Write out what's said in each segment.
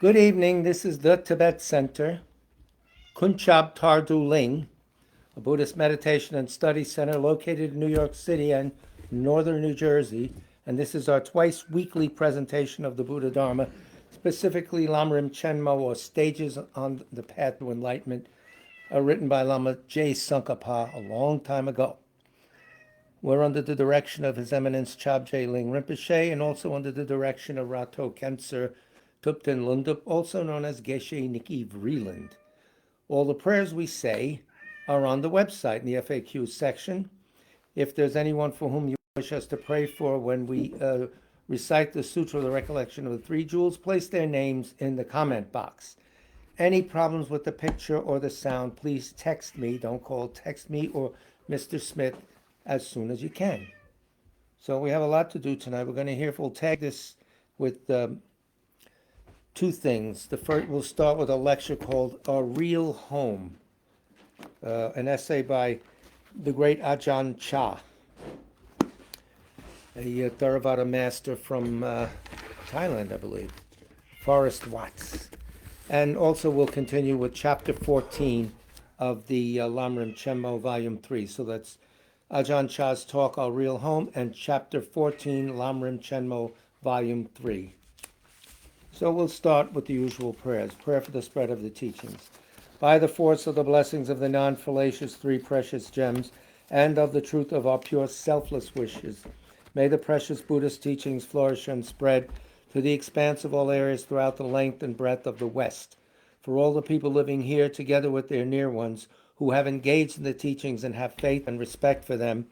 Good evening. This is the Tibet Center, Kunchab Tardu Ling, a Buddhist meditation and study center located in New York City and northern New Jersey. And this is our twice weekly presentation of the Buddha Dharma, specifically Lamrim Chenmo, or Stages on the Path to Enlightenment, written by Lama J. Tsong-kha-pa a long time ago. We're under the direction of His Eminence Chabje Ling Rinpoche and also under the direction of Rato Kemser Tupten Lundup, also known as Geshe Nikki Vreeland. All the prayers we say are on the website in the FAQ section. If there's anyone for whom you wish us to pray for when we recite the Sutra of the Recollection of the Three Jewels, place their names in the comment box. Any problems with the picture or the sound, please text me. Don't call, text me or Mr. Smith as soon as you can. So we have a lot to do tonight. We're going to hear, we'll tag this with two things. The first, we'll start with a lecture called A Real Home, an essay by the great Ajahn Chah, a Theravada master from Thailand, I believe, Forrest Watts. And also we'll continue with chapter 14 of the Lamrim Chenmo Volume 3. So that's Ajahn Chah's talk, A Real Home, and chapter 14, Lamrim Chenmo Volume 3. So we'll start with the usual prayers. Prayer for the spread of the teachings. By the force of the blessings of the non-fallacious three precious gems and of the truth of our pure selfless wishes, may the precious Buddhist teachings flourish and spread to the expanse of all areas throughout the length and breadth of the West. For all the people living here, together with their near ones, who have engaged in the teachings and have faith and respect for them,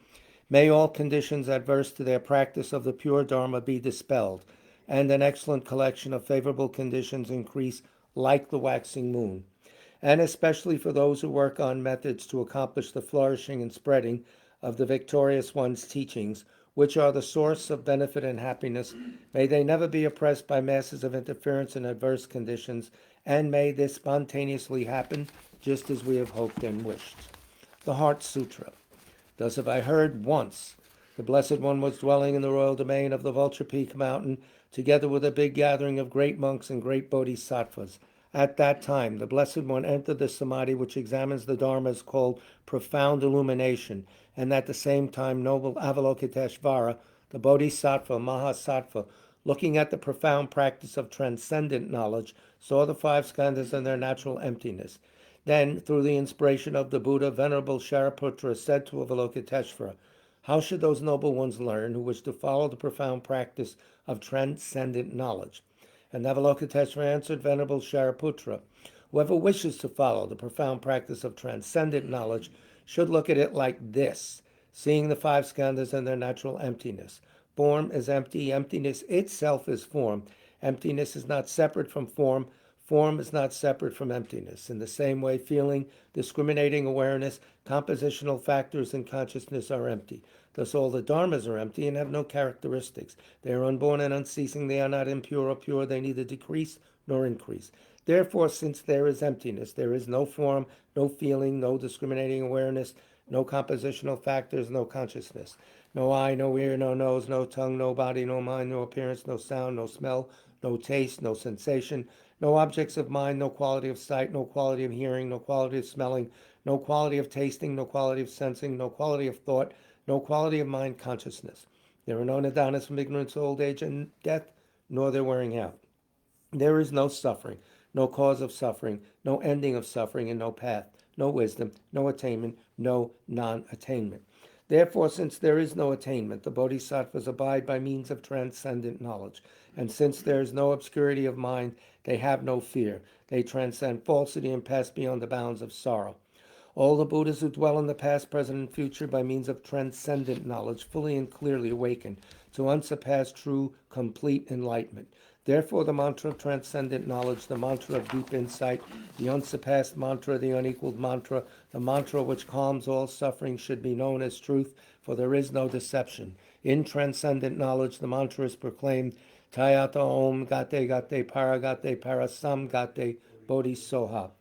may all conditions adverse to their practice of the pure Dharma be dispelled, and an excellent collection of favorable conditions increase like the waxing moon. And especially for those who work on methods to accomplish the flourishing and spreading of the Victorious One's teachings, which are the source of benefit and happiness, may they never be oppressed by masses of interference and adverse conditions, and may this spontaneously happen just as we have hoped and wished. The Heart Sutra. Thus have I heard once. The Blessed One was dwelling in the royal domain of the Vulture Peak Mountain, together with a big gathering of great monks and great bodhisattvas. At that time, the Blessed One entered the samadhi which examines the dharmas called profound illumination, and at the same time noble Avalokiteshvara, the bodhisattva Mahasattva, looking at the profound practice of transcendent knowledge, saw the five skandhas and their natural emptiness. Then, through the inspiration of the Buddha, Venerable Shariputra said to Avalokiteshvara, how should those noble ones learn who wish to follow the profound practice of transcendent knowledge? And Avalokiteshvara answered Venerable Shariputra, whoever wishes to follow the profound practice of transcendent knowledge should look at it like this, seeing the five skandhas and their natural emptiness. Form is empty, emptiness itself is form. Emptiness is not separate from form. Form is not separate from emptiness. In the same way, feeling, discriminating awareness, compositional factors in consciousness are empty. Thus all the dharmas are empty and have no characteristics. They are unborn and unceasing. They are not impure or pure. They neither decrease nor increase. Therefore, since there is emptiness, there is no form, no feeling, no discriminating awareness, no compositional factors, no consciousness. No eye, no ear, no nose, no tongue, no body, no mind, no appearance, no sound, no smell, no taste, no sensation, no objects of mind, no quality of sight, no quality of hearing, no quality of smelling, no quality of tasting, no quality of sensing, no quality of thought, no quality of mind consciousness. There are no nidanas from ignorance, old age, and death, nor their wearing out. There is no suffering, no cause of suffering, no ending of suffering, and no path, no wisdom, no attainment, no non-attainment. Therefore, since there is no attainment, the bodhisattvas abide by means of transcendent knowledge. And since there is no obscurity of mind, they have no fear. They transcend falsity and pass beyond the bounds of sorrow. All the Buddhas who dwell in the past, present, and future by means of transcendent knowledge fully and clearly awaken to unsurpassed, true, complete enlightenment. Therefore, the mantra of transcendent knowledge, the mantra of deep insight, the unsurpassed mantra, the unequaled mantra, the mantra which calms all suffering should be known as truth, for there is no deception. In transcendent knowledge, the mantra is proclaimed, Tayata Om Gate Gate Paragate Parasam Gate Bodhisoha.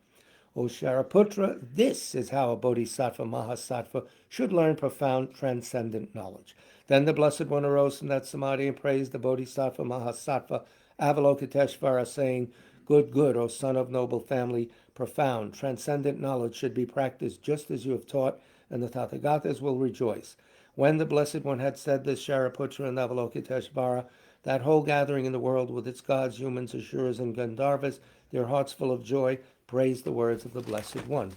O Shariputra, this is how a bodhisattva Mahasattva should learn profound transcendent knowledge. Then the Blessed One arose from that samadhi and praised the bodhisattva Mahasattva Avalokiteshvara, saying, Good, good, O son of noble family, profound, transcendent knowledge should be practiced just as you have taught, and the Tathagatas will rejoice. When the Blessed One had said this, Shariputra and Avalokiteshvara, that whole gathering in the world with its gods, humans, asuras, and Gandharvas, their hearts full of joy, praised the words of the Blessed One.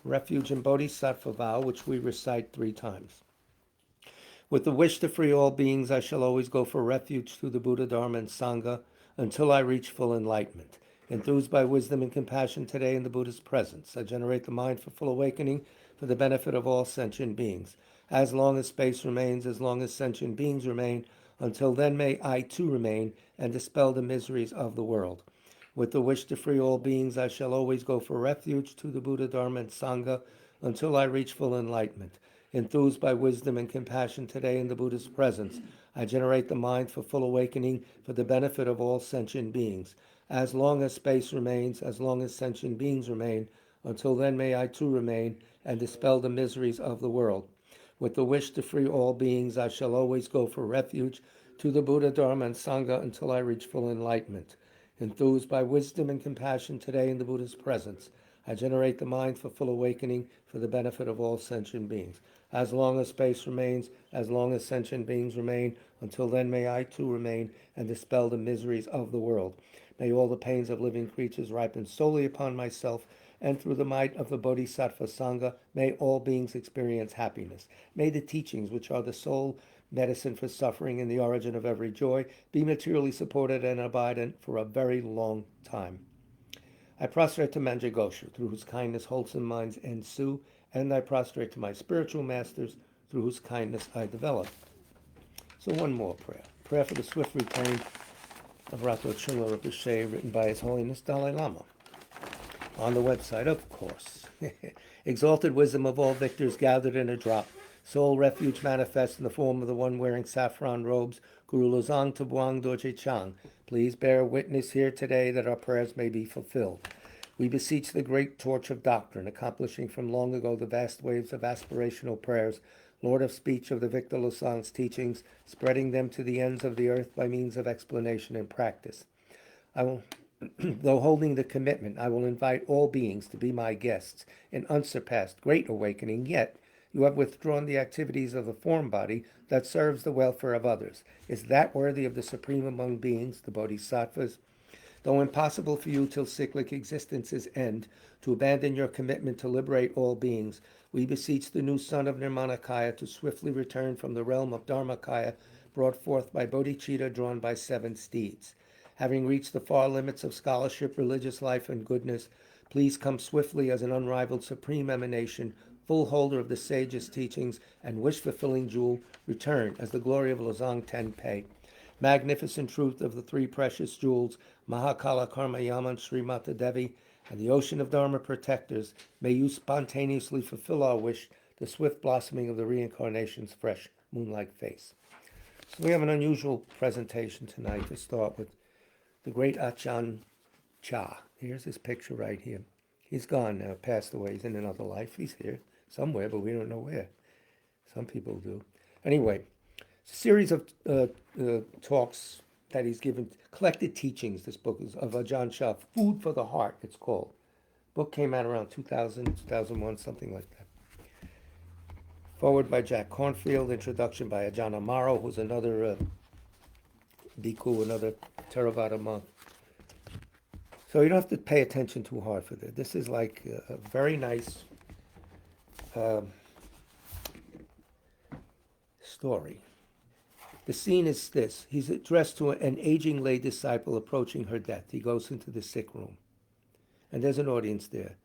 Refuge and Bodhisattva vow, which we recite 3 times. With the wish to free all beings, I shall always go for refuge to the Buddha, Dharma, and Sangha until I reach full enlightenment. Enthused by wisdom and compassion today in the Buddha's presence, I generate the mind for full awakening for the benefit of all sentient beings. As long as space remains, as long as sentient beings remain, until then may I too remain and dispel the miseries of the world. With the wish to free all beings, I shall always go for refuge to the Buddha, Dharma, and Sangha until I reach full enlightenment. Enthused by wisdom and compassion today in the Buddha's presence, I generate the mind for full awakening for the benefit of all sentient beings. As long as space remains, as long as sentient beings remain, until then may I too remain and dispel the miseries of the world. With the wish to free all beings, I shall always go for refuge to the Buddha, Dharma, and Sangha until I reach full enlightenment. Enthused by wisdom and compassion today in the Buddha's presence, I generate the mind for full awakening for the benefit of all sentient beings. As long as space remains, as long as sentient beings remain, until then may I too remain and dispel the miseries of the world. May all the pains of living creatures ripen solely upon myself, and through the might of the Bodhisattva Sangha, may all beings experience happiness. May the teachings, which are the sole medicine for suffering and the origin of every joy, be materially supported and abidant for a very long time. I prostrate to Manjagosha, through whose kindness wholesome minds ensue, and I prostrate to my spiritual masters, through whose kindness I develop. So one more prayer. Prayer for the swift return of Rato Chunla Rinpoche, written by His Holiness Dalai Lama. On the website, of course. Exalted wisdom of all victors gathered in a drop. Sole refuge manifest in the form of the one wearing saffron robes, Guru Lozang Tabuang Dorje Chang. Please bear witness here today that our prayers may be fulfilled. We beseech the great torch of doctrine, accomplishing from long ago the vast waves of aspirational prayers, Lord of speech of the Victor Lozang's teachings, spreading them to the ends of the earth by means of explanation and practice. I will, though holding the commitment, I will invite all beings to be my guests in unsurpassed great awakening, yet you have withdrawn the activities of the form body that serves the welfare of others. Is that worthy of the supreme among beings, the Bodhisattvas? Though impossible for you till cyclic existence's end to abandon your commitment to liberate all beings, we beseech the new son of Nirmanakaya to swiftly return from the realm of Dharmakaya, brought forth by bodhicitta drawn by 7 steeds. Having reached the far limits of scholarship, religious life, and goodness, please come swiftly as an unrivaled supreme emanation, full holder of the sage's teachings and wish-fulfilling jewel, return as the glory of Lozang Tenpei. Magnificent truth of the 3 precious jewels, Mahakala Karma Yaman Srimata Devi, and the ocean of Dharma protectors, may you spontaneously fulfill our wish, the swift blossoming of the reincarnation's fresh moonlight face. So we have an unusual presentation tonight to start with the great Ajahn Chah. Here's his picture right here. He's gone now, passed away. He's in another life. He's here somewhere, but we don't know where. Some people do. Anyway, it's a series of talks that he's given, collected teachings. This book is of Ajahn Chah, Food for the Heart, it's called. Book came out around 2000, 2001, something like that. Forward by Jack Cornfield, introduction by Ajahn Amaro, who's another bhikkhu, another Theravada monk. So you don't have to pay attention too hard for this. This is like a very nice story. The scene is this. He's addressed to an aging lay disciple approaching her death. He goes into the sick room. And there's an audience there,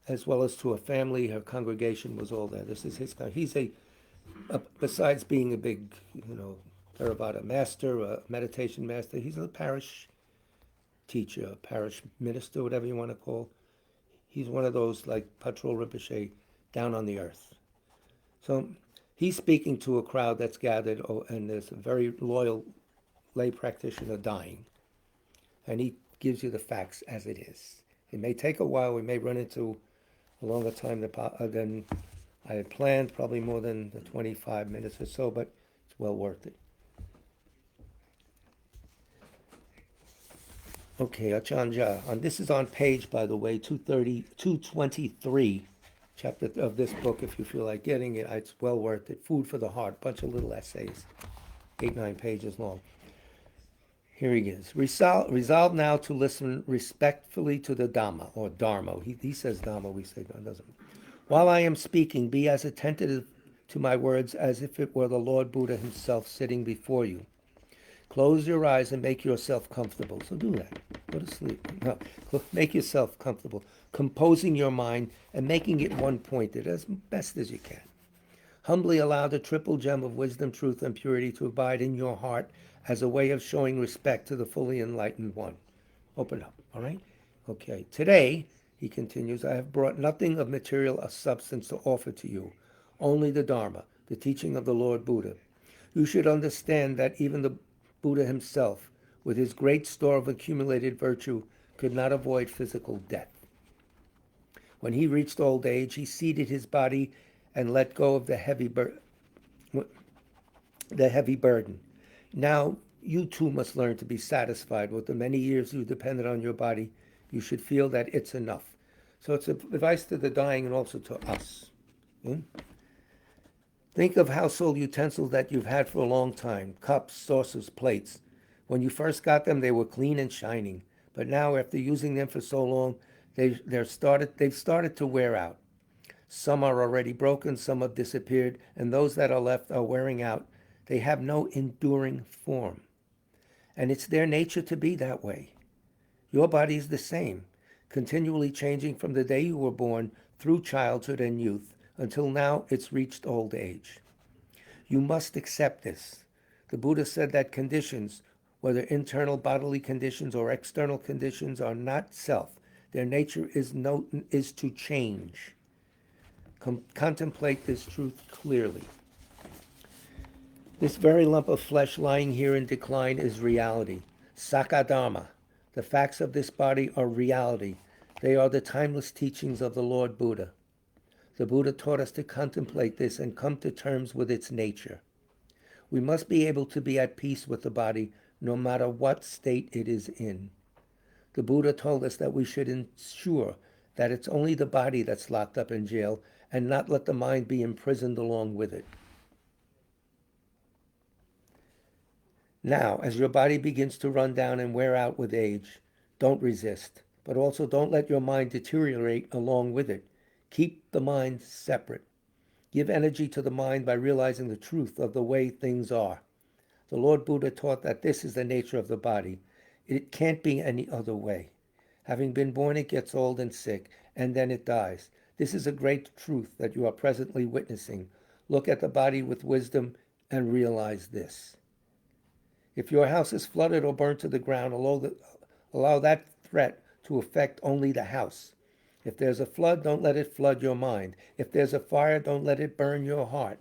as well as to a family. Her congregation was all there. This is his He's besides being a big, Theravada master, a meditation master, he's a parish teacher, parish minister, whatever you want to call. He's one of those like Patrol Rinpoche, down on the earth. So he's speaking to a crowd that's gathered, and there's a very loyal lay practitioner dying. And he gives you the facts as it is. It may take a while. We may run into a longer time than I had planned, probably more than the 25 minutes or so, but it's well worth it. Okay, Achanja. And this is on page, by the way, 223, chapter of this book, if you feel like getting it. It's well worth it. Food for the heart, bunch of little essays, 8, 9 pages long. Here he is. Resolve now to listen respectfully to the Dhamma, or Dharma. He says Dhamma, we say God doesn't. While I am speaking, be as attentive to my words as if it were the Lord Buddha himself sitting before you. Close your eyes and make yourself comfortable. So do that. Go to sleep. No, make yourself comfortable, composing your mind and making it one-pointed as best as you can. Humbly allow the triple gem of wisdom, truth, and purity to abide in your heart as a way of showing respect to the fully enlightened one. Open up, all right? Okay. Today, he continues, I have brought nothing of material substance to offer to you, only the Dharma, the teaching of the Lord Buddha. You should understand that even the Buddha himself, with his great store of accumulated virtue, could not avoid physical death. When he reached old age, he seated his body and let go of the heavy burden. Now, you too must learn to be satisfied with the many years you depended on your body. You should feel that it's enough. So it's advice to the dying and also to us. Think of household utensils that you've had for a long time, cups, saucers, plates. When you first got them, they were clean and shining. But now, after using them for so long, they've started to wear out. Some are already broken, some have disappeared, and those that are left are wearing out. They have no enduring form. And it's their nature to be that way. Your body is the same, continually changing from the day you were born through childhood and youth until now it's reached old age. You must accept this. The Buddha said that conditions, whether internal bodily conditions or external conditions, are not self. Their nature is to change. Contemplate this truth clearly. This very lump of flesh lying here in decline is reality. Sakadharma. The facts of this body are reality. They are the timeless teachings of the Lord Buddha. The Buddha taught us to contemplate this and come to terms with its nature. We must be able to be at peace with the body no matter what state it is in. The Buddha told us that we should ensure that it's only the body that's locked up in jail and not let the mind be imprisoned along with it. Now, as your body begins to run down and wear out with age, don't resist, but also don't let your mind deteriorate along with it. Keep the mind separate. Give energy to the mind by realizing the truth of the way things are. The Lord Buddha taught that this is the nature of the body. It can't be any other way. Having been born, it gets old and sick, and then it dies. This is a great truth that you are presently witnessing. Look at the body with wisdom and realize this. If your house is flooded or burnt to the ground, allow that threat to affect only the house. If there's a flood, don't let it flood your mind. If there's a fire, don't let it burn your heart.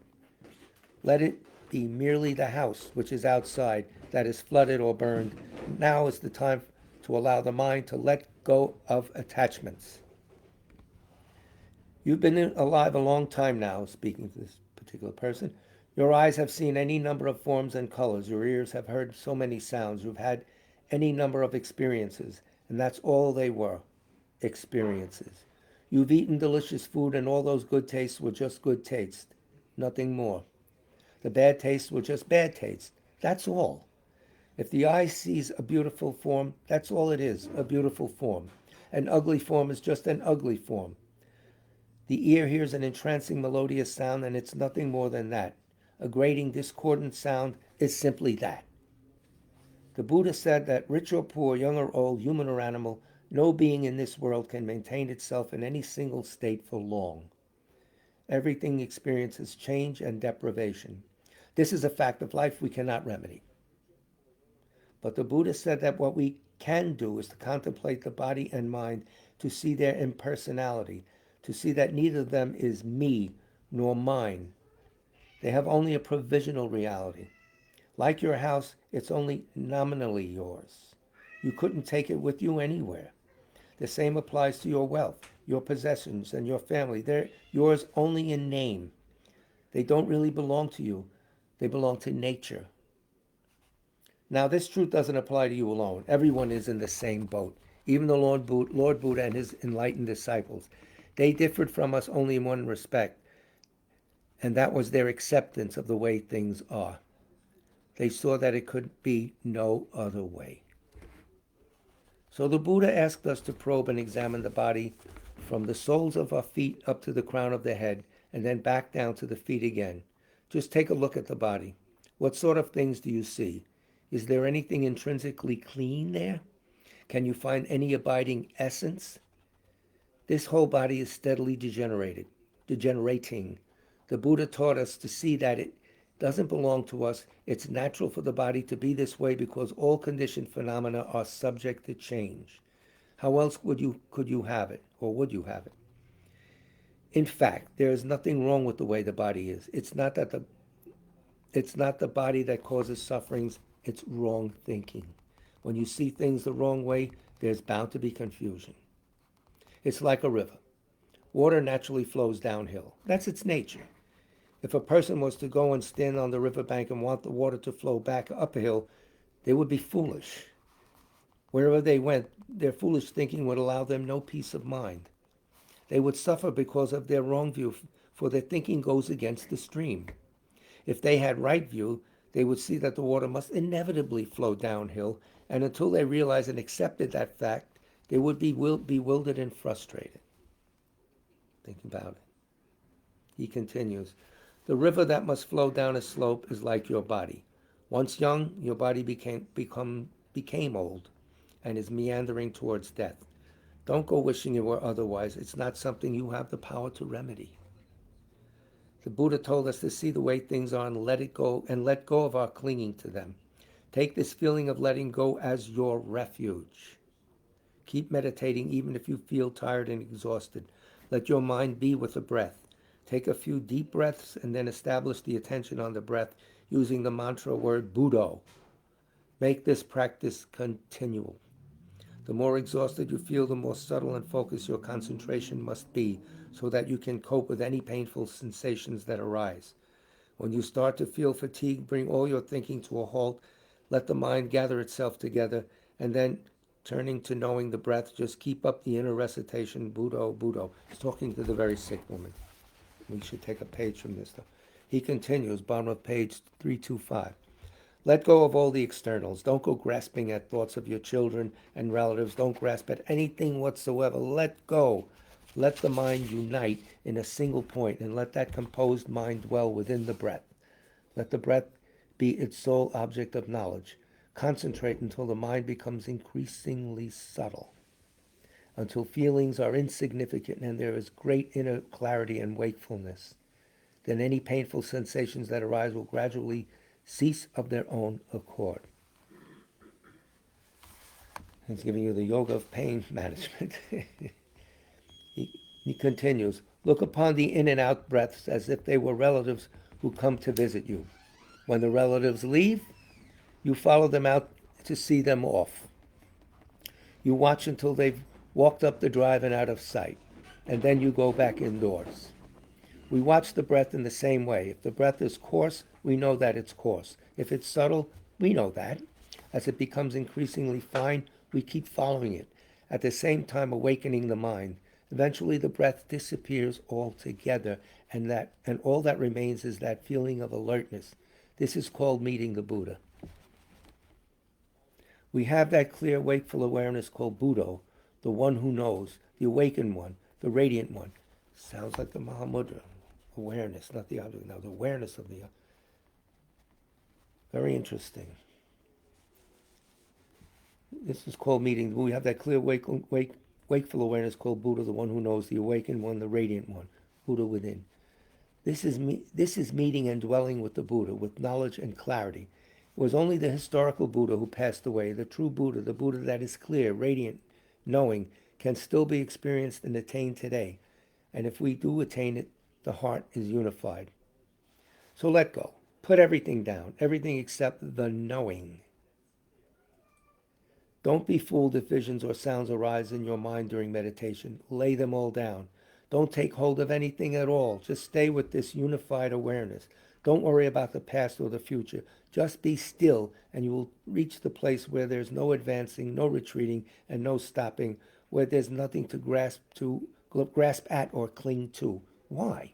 Let it be merely the house, which is outside, that is flooded or burned. Now is the time to allow the mind to let go of attachments. You've been alive a long time now, speaking to this particular person. Your eyes have seen any number of forms and colors. Your ears have heard so many sounds. You've had any number of experiences, and that's all they were, experiences. You've eaten delicious food, and all those good tastes were just good tastes, nothing more. The bad tastes were just bad tastes. That's all. If the eye sees a beautiful form, that's all it is, a beautiful form. An ugly form is just an ugly form. The ear hears an entrancing melodious sound, and it's nothing more than that. A grating, discordant sound is simply that. The Buddha said that rich or poor, young or old, human or animal, no being in this world can maintain itself in any single state for long. Everything experiences change and deprivation. This is a fact of life we cannot remedy. But the Buddha said that what we can do is to contemplate the body and mind, to see their impersonality, to see that neither of them is me nor mine. They have only a provisional reality. Like your house, it's only nominally yours. You couldn't take it with you anywhere. The same applies to your wealth, your possessions, and your family. They're yours only in name. They don't really belong to you. They belong to nature. Now, this truth doesn't apply to you alone. Everyone is in the same boat. Even the Lord Buddha and his enlightened disciples. They differed from us only in one respect, and that was their acceptance of the way things are. They saw that it could be no other way. So the Buddha asked us to probe and examine the body from the soles of our feet up to the crown of the head, and then back down to the feet again. Just take a look at the body. What sort of things do you see? Is there anything intrinsically clean there? Can you find any abiding essence? This whole body is steadily degenerating. The Buddha taught us to see that it doesn't belong to us. It's natural for the body to be this way because all conditioned phenomena are subject to change. How else could you have it, or would you have it? In fact, there is nothing wrong with the way the body is. It's not the body that causes sufferings, it's wrong thinking. When you see things the wrong way, there's bound to be confusion. It's like a river. Water naturally flows downhill. That's its nature. If a person was to go and stand on the riverbank and want the water to flow back uphill, they would be foolish. Wherever they went, their foolish thinking would allow them no peace of mind. They would suffer because of their wrong view, for their thinking goes against the stream. If they had right view, they would see that the water must inevitably flow downhill, and until they realized and accepted that fact, they would be bewildered and frustrated. Think about it. He continues, the river that must flow down a slope is like your body. Once young, your body became old and is meandering towards death. Don't go wishing it were otherwise. It's not something you have the power to remedy. The Buddha told us to see the way things are and let go of our clinging to them. Take this feeling of letting go as your refuge. Keep meditating even if you feel tired and exhausted. Let your mind be with the breath. Take a few deep breaths and then establish the attention on the breath using the mantra word Buddho. Make this practice continual. The more exhausted you feel, the more subtle and focused your concentration must be so that you can cope with any painful sensations that arise. When you start to feel fatigue, bring all your thinking to a halt. Let the mind gather itself together, and then turning to knowing the breath, just keep up the inner recitation, Buddho, Buddho. He's talking to the very sick woman. We should take a page from this, though. He continues, bottom of page 325. Let go of all the externals. Don't go grasping at thoughts of your children and relatives. Don't grasp at anything whatsoever. Let go. Let the mind unite in a single point, and let that composed mind dwell within the breath. Let the breath be its sole object of knowledge. Concentrate until the mind becomes increasingly subtle, until feelings are insignificant and there is great inner clarity and wakefulness. Then any painful sensations that arise will gradually cease of their own accord. He's giving you the yoga of pain management. He continues, look upon the in and out breaths as if they were relatives who come to visit you. When the relatives leave, you follow them out to see them off. You watch until they've walked up the drive and out of sight, and then you go back indoors. We watch the breath in the same way. If the breath is coarse, we know that it's coarse. If it's subtle, we know that. As it becomes increasingly fine, we keep following it, at the same time awakening the mind. Eventually the breath disappears altogether, and all that remains is that feeling of alertness. This is called meeting the Buddha. We have that clear, wakeful awareness called Buddho, the one who knows, the awakened one, the radiant one. Sounds like the Mahamudra. Awareness, not the object. Now, the awareness of the... Very interesting. This is called meeting. We have that clear, wakeful awareness called Buddha, the one who knows, the awakened one, the radiant one, Buddha within. This is meeting and dwelling with the Buddha, with knowledge and clarity. It was only the historical Buddha who passed away. The true Buddha, the Buddha that is clear, radiant, knowing, can still be experienced and attained today. And if we do attain it, the heart is unified. So let go. Put everything down, everything except the knowing. Don't be fooled if visions or sounds arise in your mind during meditation. Lay them all down. Don't take hold of anything at all. Just stay with this unified awareness. Don't worry about the past or the future. Just be still, and you will reach the place where there's no advancing, no retreating, and no stopping, where there's nothing to grasp at or cling to. Why?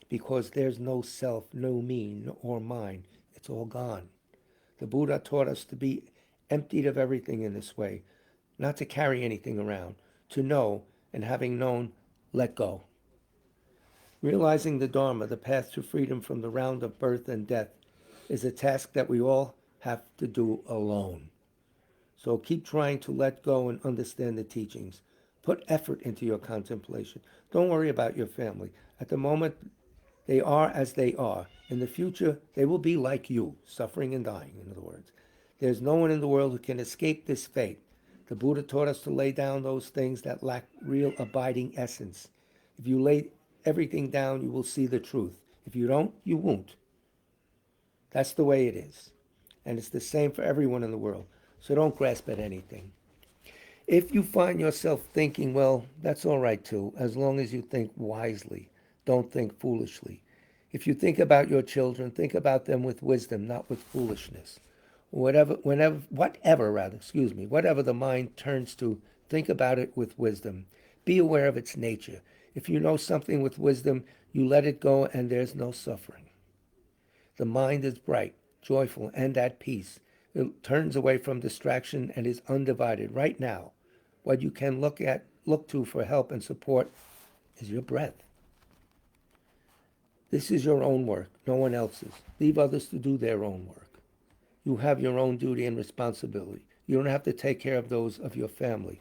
Because there's no self, no me, or mine. It's all gone. The Buddha taught us to be emptied of everything in this way, not to carry anything around, to know, and having known, let go. Realizing the Dharma, the path to freedom from the round of birth and death, is a task that we all have to do alone. So keep trying to let go and understand the teachings. Put effort into your contemplation. Don't worry about your family. At the moment, they are as they are. In the future, they will be like you, suffering and dying, in other words. There's no one in the world who can escape this fate. The Buddha taught us to lay down those things that lack real abiding essence. If you lay everything down, you will see the truth. If you don't, you won't. That's the way it is. And it's the same for everyone in the world. So don't grasp at anything. If you find yourself thinking, well, that's all right too, as long as you think wisely. Don't think foolishly. If you think about your children, think about them with wisdom, not with foolishness. Whatever the mind turns to, think about it with wisdom. Be aware of its nature. If you know something with wisdom, you let it go and there's no suffering. The mind is bright, joyful, and at peace. It turns away from distraction and is undivided right now. What you can look to for help and support is your breath. This is your own work, no one else's. Leave others to do their own work. You have your own duty and responsibility. You don't have to take care of those of your family.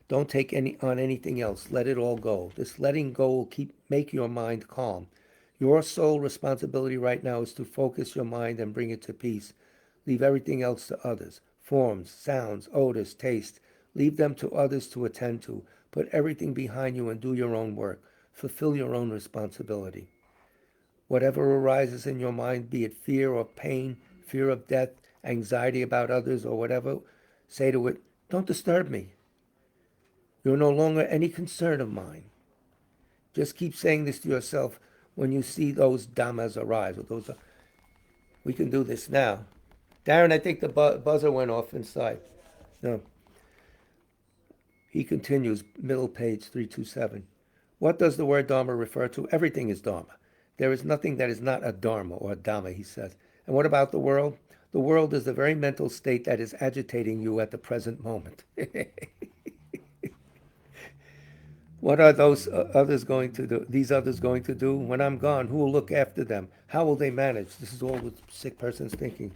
Don't take on anything else. Let it all go. This letting go will make your mind calm. Your sole responsibility right now is to focus your mind and bring it to peace. Leave everything else to others. Forms, sounds, odors, taste. Leave them to others to attend to. Put everything behind you and do your own work. Fulfill your own responsibility. Whatever arises in your mind, be it fear or pain, fear of death, anxiety about others, or whatever, say to it, don't disturb me. You're no longer any concern of mine. Just keep saying this to yourself when you see those dhammas arise. We can do this now. Darren, I think the buzzer went off inside. No. He continues, middle page 327. What does the word Dharma refer to? Everything is Dharma. There is nothing that is not a Dharma or a Dhamma, he says. And what about the world? The world is the very mental state that is agitating you at the present moment. What are these others going to do? When I'm gone, who will look after them? How will they manage? This is all the sick person's thinking.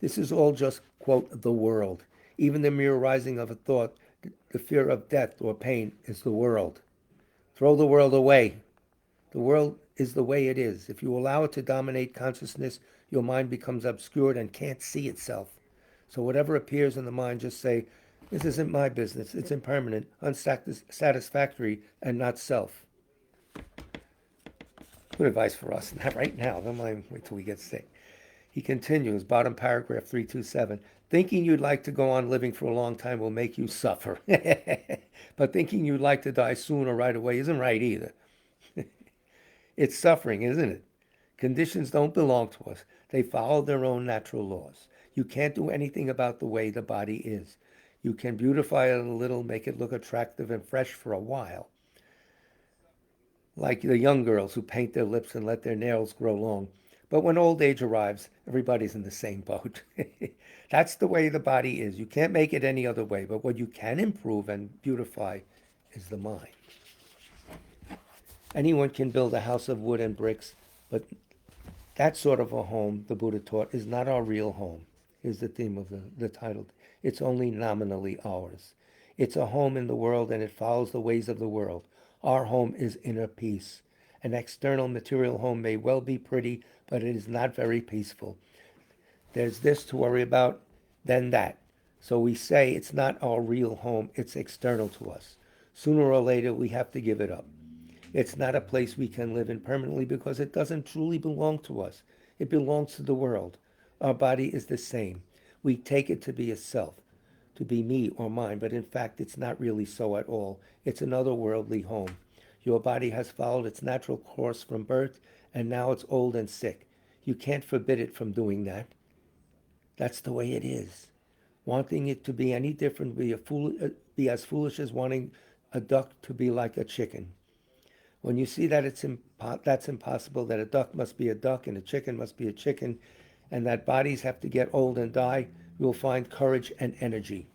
This is all just, quote, the world. Even the mere rising of a thought, the fear of death or pain is the world. Throw the world away. The world is the way it is. If you allow it to dominate consciousness, your mind becomes obscured and can't see itself. So whatever appears in the mind, just say, this isn't my business. It's impermanent, unsatisfactory, and not self. Good advice for us. Not right now. Don't mind wait till we get sick. He continues, bottom paragraph 327. Thinking you'd like to go on living for a long time will make you suffer. But thinking you'd like to die soon or right away isn't right either. It's suffering, isn't it? Conditions don't belong to us. They follow their own natural laws. You can't do anything about the way the body is. You can beautify it a little, make it look attractive and fresh for a while. Like the young girls who paint their lips and let their nails grow long. But when old age arrives, everybody's in the same boat. That's the way the body is. You can't make it any other way. But what you can improve and beautify is the mind. Anyone can build a house of wood and bricks, but that sort of a home, the Buddha taught, is not our real home, is the theme of the title. It's only nominally ours. It's a home in the world and it follows the ways of the world. Our home is inner peace. An external material home may well be pretty, but it is not very peaceful. There's this to worry about, then that. So we say it's not our real home, it's external to us. Sooner or later, we have to give it up. It's not a place we can live in permanently because it doesn't truly belong to us. It belongs to the world. Our body is the same. We take it to be a self, to be me or mine, but in fact it's not really so at all. It's another worldly home. Your body has followed its natural course from birth and now it's old and sick. You can't forbid it from doing that. That's the way it is. Wanting it to be any different be as foolish as wanting a duck to be like a chicken. When you see that that's impossible, that a duck must be a duck and a chicken must be a chicken, and that bodies have to get old and die, you will find courage and energy.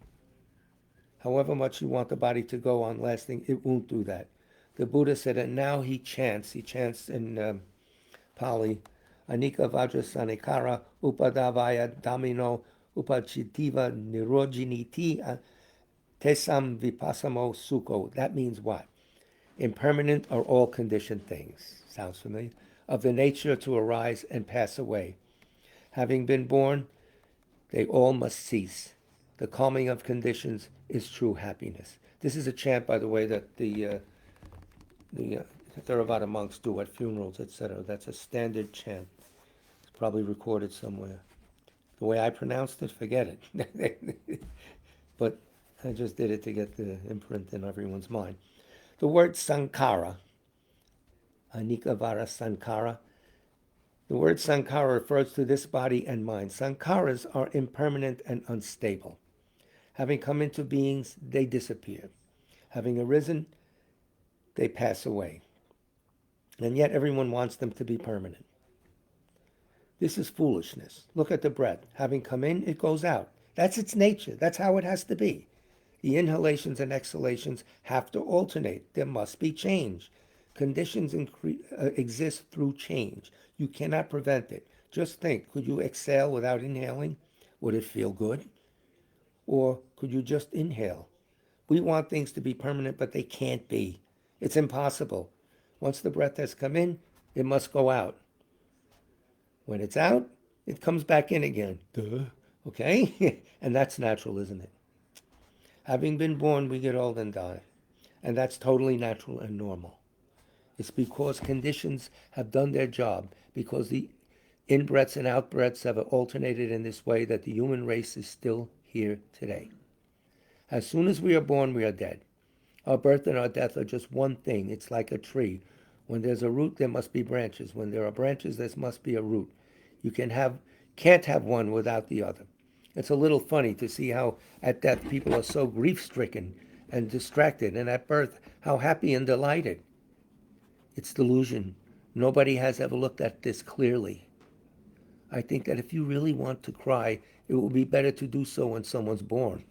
However much you want the body to go on lasting, it won't do that. The Buddha said, and now he chants in Pali, Anika Vajrasanikara Upadavaya Damino Upachitiva Nirojiniti Tesam Vipassamo Sukho. That means what? Impermanent are all conditioned things. Sounds familiar? Of the nature to arise and pass away. Having been born, they all must cease. The calming of conditions is true happiness. This is a chant, by the way, that the Theravada monks do at funerals, etc. That's a standard chant. It's probably recorded somewhere. The way I pronounced it, forget it. But I just did it to get the imprint in everyone's mind. The word sankhara, anikavara sankhara, the word sankhara refers to this body and mind. Sankharas are impermanent and unstable. Having come into beings, they disappear. Having arisen, they pass away. And yet everyone wants them to be permanent. This is foolishness. Look at the breath. Having come in, it goes out. That's its nature. That's how it has to be. The inhalations and exhalations have to alternate. There must be change. Conditions exist through change. You cannot prevent it. Just think, could you exhale without inhaling? Would it feel good? Or could you just inhale? We want things to be permanent, but they can't be. It's impossible. Once the breath has come in, it must go out. When it's out, it comes back in again. Duh. Okay? And that's natural, isn't it? Having been born, we get old and die. And that's totally natural and normal. It's because conditions have done their job, because the in-breaths and out-breaths have alternated in this way that the human race is still here today. As soon as we are born, we are dead. Our birth and our death are just one thing. It's like a tree. When there's a root, there must be branches. When there are branches, there must be a root. You can't have one without the other. It's a little funny to see how at death people are so grief-stricken and distracted, and at birth, how happy and delighted. It's delusion. Nobody has ever looked at this clearly. I think that if you really want to cry, it will be better to do so when someone's born.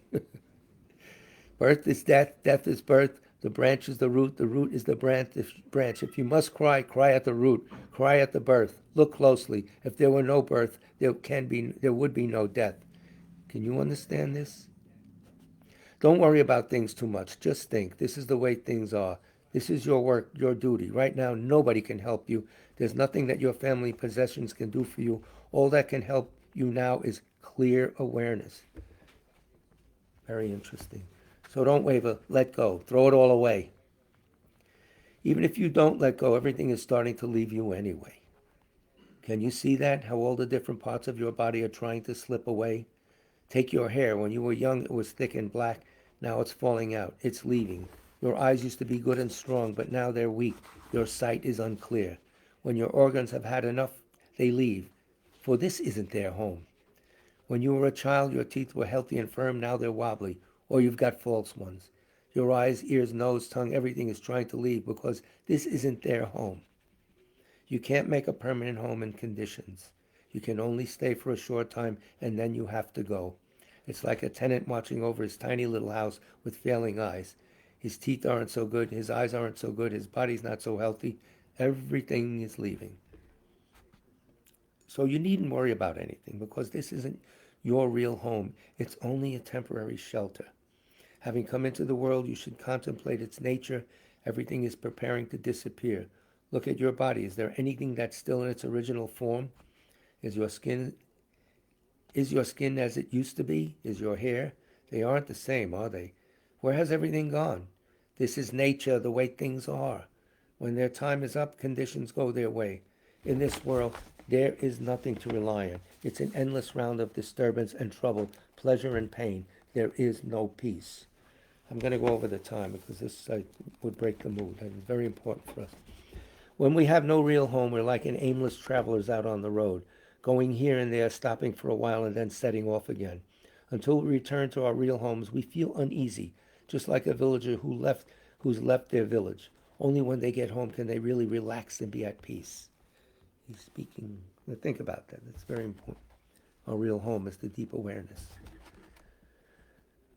Birth is death, death is birth, the branch is the root is the branch. If you must cry, cry at the root, cry at the birth. Look closely. If there were no birth, there would be no death. Can you understand this? Don't worry about things too much. Just think, this is the way things are. This is your work, your duty. Right now, nobody can help you. There's nothing that your family possessions can do for you. All that can help you now is clear awareness. Very interesting. So don't waver, let go, throw it all away. Even if you don't let go, everything is starting to leave you anyway. Can you see that? How all the different parts of your body are trying to slip away? Take your hair. When you were young, it was thick and black. Now it's falling out. It's leaving. Your eyes used to be good and strong, but now they're weak. Your sight is unclear. When your organs have had enough, they leave, for this isn't their home. When you were a child, your teeth were healthy and firm. Now they're wobbly, or you've got false ones. Your eyes, ears, nose, tongue, everything is trying to leave because this isn't their home. You can't make a permanent home in conditions. You can only stay for a short time, and then you have to go. It's like a tenant watching over his tiny little house with failing eyes. His teeth aren't so good, his eyes aren't so good, his body's not so healthy. Everything is leaving. So you needn't worry about anything because this isn't your real home. It's only a temporary shelter. Having come into the world, you should contemplate its nature. Everything is preparing to disappear. Look at your body. Is there anything that's still in its original form? Is your skin as it used to be? Is your hair? They aren't the same, are they? Where has everything gone? This is nature, the way things are. When their time is up, conditions go their way. In this world, there is nothing to rely on. It's an endless round of disturbance and trouble, pleasure and pain. There is no peace. I'm going to go over the time because this would break the mood. It's very important for us. When we have no real home, we're like an aimless travelers out on the road, going here and there, stopping for a while and then setting off again. Until we return to our real homes, we feel uneasy, just like a villager who's left their village. Only when they get home can they really relax and be at peace. He's speaking. Think about that. That's very important. Our real home is the deep awareness.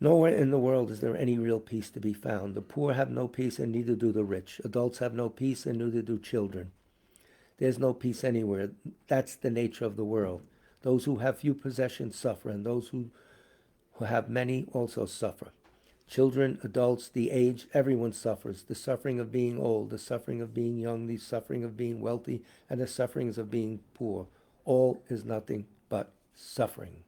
Nowhere in the world is there any real peace to be found. The poor have no peace and neither do the rich. Adults have no peace and neither do children. There's no peace anywhere. That's the nature of the world. Those who have few possessions suffer, and those who have many also suffer. Children, adults, the aged, everyone suffers. The suffering of being old, the suffering of being young, the suffering of being wealthy, and the sufferings of being poor. All is nothing but suffering.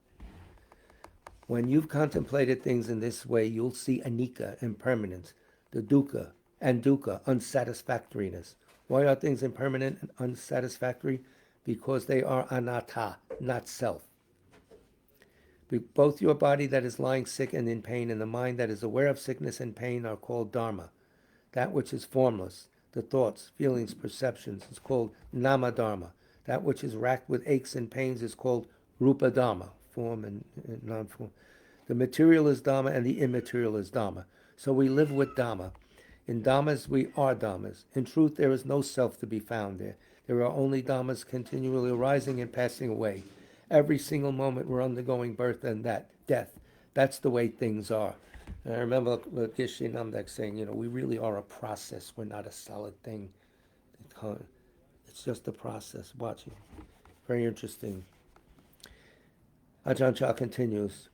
When you've contemplated things in this way, you'll see anicca, impermanence, the dukkha, and dukkha, unsatisfactoriness. Why are things impermanent and unsatisfactory? Because they are anatta, not self. Both your body that is lying sick and in pain and the mind that is aware of sickness and pain are called dharma. That which is formless, the thoughts, feelings, perceptions, is called nama dharma. That which is racked with aches and pains is called rupa dharma, form and non-form. The material is dharma and the immaterial is dharma. So we live with dharma. In dhammas, we are dhammas. In truth, there is no self to be found there. There are only dhammas continually arising and passing away. Every single moment we're undergoing birth and death. That's the way things are. And I remember Geshe Namdak saying, we really are a process. We're not a solid thing. It's just a process. Watch it. Very interesting. Ajahn Chah continues.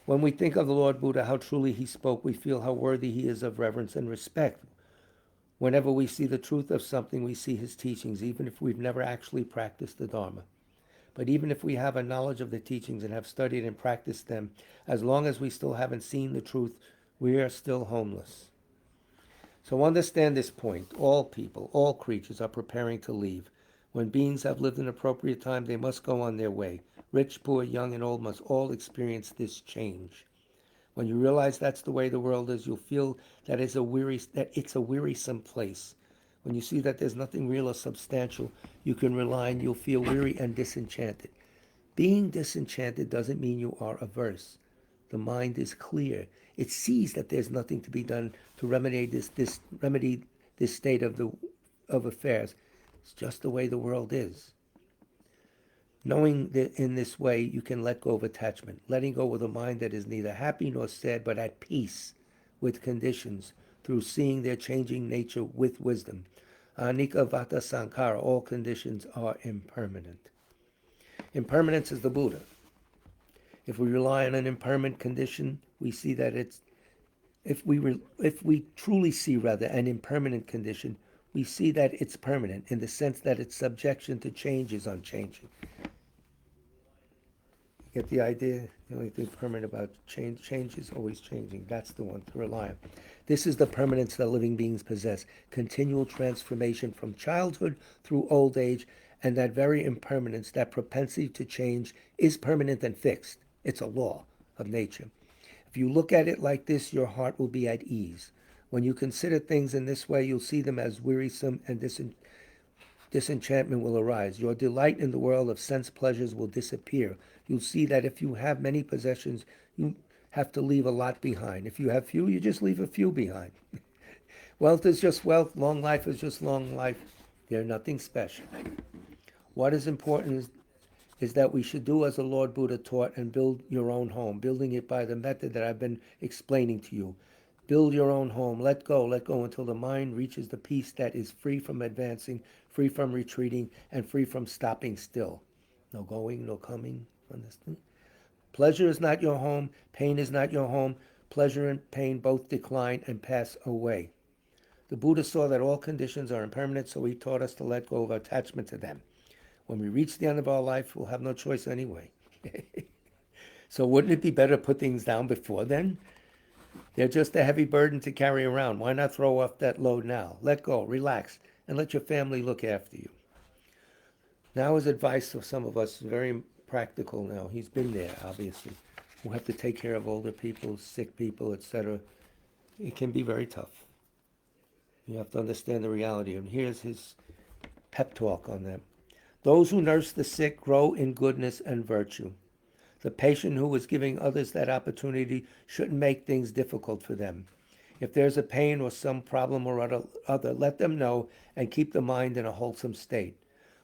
When we think of the Lord Buddha, how truly he spoke, we feel how worthy he is of reverence and respect. Whenever we see the truth of something, we see his teachings, even if we've never actually practiced the Dharma. But even if we have a knowledge of the teachings and have studied and practiced them, as long as we still haven't seen the truth, we are still homeless. So understand this point. All people, all creatures are preparing to leave. When beings have lived an appropriate time, they must go on their way. Rich, poor, young, and old must all experience this change. When you realize that's the way the world is, you'll feel that it's a wearisome place. When you see that there's nothing real or substantial you can rely on, you'll feel weary and disenchanted. Being disenchanted doesn't mean you are averse. The mind is clear. It sees that there's nothing to be done to remedy this state of affairs. It's just the way the world is. Knowing that in this way you can let go of attachment, letting go with a mind that is neither happy nor sad, but at peace with conditions through seeing their changing nature with wisdom. Anicca vata sankhara, all conditions are impermanent. Impermanence is the Buddha. If we rely on an impermanent condition, we see that if we truly see an impermanent condition, we see that it's permanent in the sense that its subjection to change is unchanging. Get the idea? The only thing permanent about change is always changing. That's the one to rely on. This is the permanence that living beings possess. Continual transformation from childhood through old age, and that very impermanence, that propensity to change, is permanent and fixed. It's a law of nature. If you look at it like this, your heart will be at ease. When you consider things in this way, you'll see them as wearisome, and disenchantment will arise. Your delight in the world of sense pleasures will disappear. You'll see that if you have many possessions, you have to leave a lot behind. If you have few, you just leave a few behind. Wealth is just wealth. Long life is just long life. They're nothing special. What is important is that we should do as the Lord Buddha taught and build your own home, building it by the method that I've been explaining to you. Build your own home. Let go until the mind reaches the peace that is free from advancing, free from retreating, and free from stopping still. No going, no coming. Understand? Pleasure is not your home. Pain is not your home. Pleasure and pain both decline and pass away. The Buddha saw that all conditions are impermanent, so he taught us to let go of attachment to them. When we reach the end of our life, we'll have no choice anyway. So wouldn't it be better to put things down before then? They're just a heavy burden to carry around. Why not throw off that load now? Let go, relax, and let your family look after you. Now his advice to some of us is very practical now. He's been there, obviously. We have to take care of older people, sick people, etc. It can be very tough. You have to understand the reality. And here's his pep talk on them. Those who nurse the sick grow in goodness and virtue. The patient who is giving others that opportunity shouldn't make things difficult for them. If there's a pain or some problem or other, let them know and keep the mind in a wholesome state.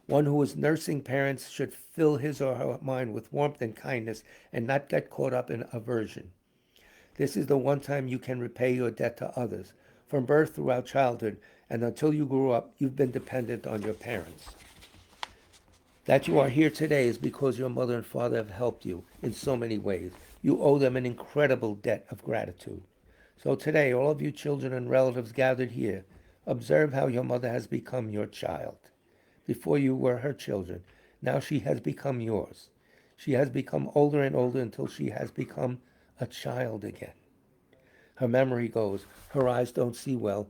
One who is nursing parents should fill his or her mind with warmth and kindness and not get caught up in aversion. This is the one time you can repay your debt to others. From birth throughout childhood and until you grew up, you've been dependent on your parents. That you are here today is because your mother and father have helped you in so many ways. You owe them an incredible debt of gratitude. So today, all of you children and relatives gathered here, observe how your mother has become your child. Before you were her children. Now she has become yours. She has become older and older until she has become a child again. Her memory goes, her eyes don't see well,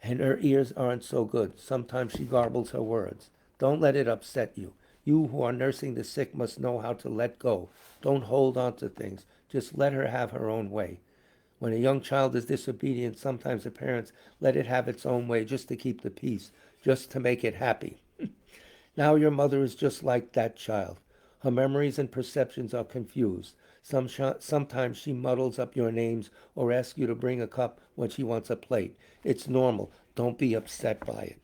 and her ears aren't so good. Sometimes she garbles her words. Don't let it upset you. You who are nursing the sick must know how to let go. Don't hold on to things. Just let her have her own way. When a young child is disobedient, sometimes the parents let it have its own way just to keep the peace, just to make it happy. Now your mother is just like that child. Her memories and perceptions are confused. Sometimes she muddles up your names or asks you to bring a cup when she wants a plate. It's normal. Don't be upset by it.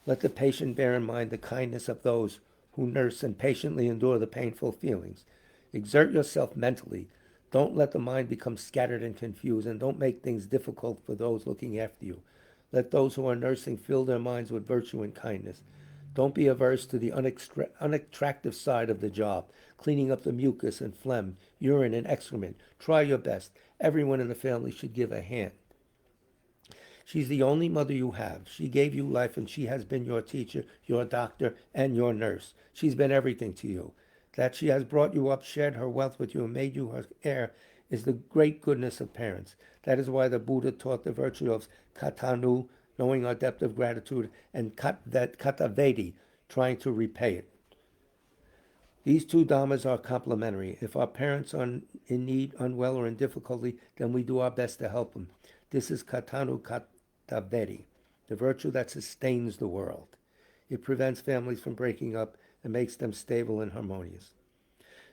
Let the patient bear in mind the kindness of those who nurse and patiently endure the painful feelings. Exert yourself mentally. Don't let the mind become scattered and confused, and don't make things difficult for those looking after you. Let those who are nursing fill their minds with virtue and kindness. Don't be averse to the unattractive side of the job, cleaning up the mucus and phlegm, urine and excrement. Try your best. Everyone in the family should give a hand. She's the only mother you have. She gave you life and she has been your teacher, your doctor, and your nurse. She's been everything to you. That she has brought you up, shared her wealth with you, and made you her heir is the great goodness of parents. That is why the Buddha taught the virtue of katanu, knowing our depth of gratitude, and katavedi, trying to repay it. These two dhammas are complementary. If our parents are in need, unwell, or in difficulty, then we do our best to help them. This is katanu katavedi, the virtue that sustains the world. It prevents families from breaking up and makes them stable and harmonious.